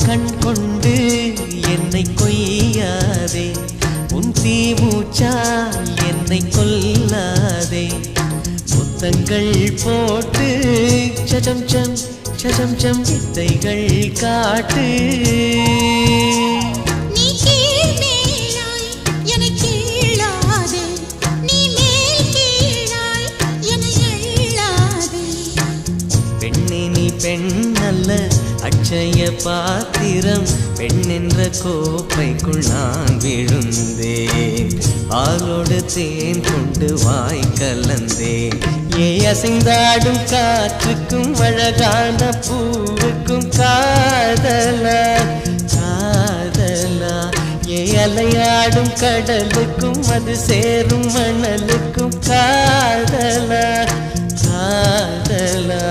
கண் கொண்டு என்னை கொய்யாதே, உன் தீமூச்சா என்னை கொல்லாதே. முத்தங்கள் போட்டு சஜம் சம் சஜம் சம் வித்தைகள் காட்டு. பெண்ணல்ல அட்சய பாத்திரம், பெண் என்ற கோப்பைக்குள் நான் விழுந்தேன். பாலோடு தேன் கொண்டு வாய் கலந்தேன். ஏ அசைந்தாடும் காற்றுக்கும் அழகான பூவுக்கும் காதலா காதலா. ஏ அலையாடும் கடலுக்கும் அது சேரும் மணலுக்கும் காதலா காதலா.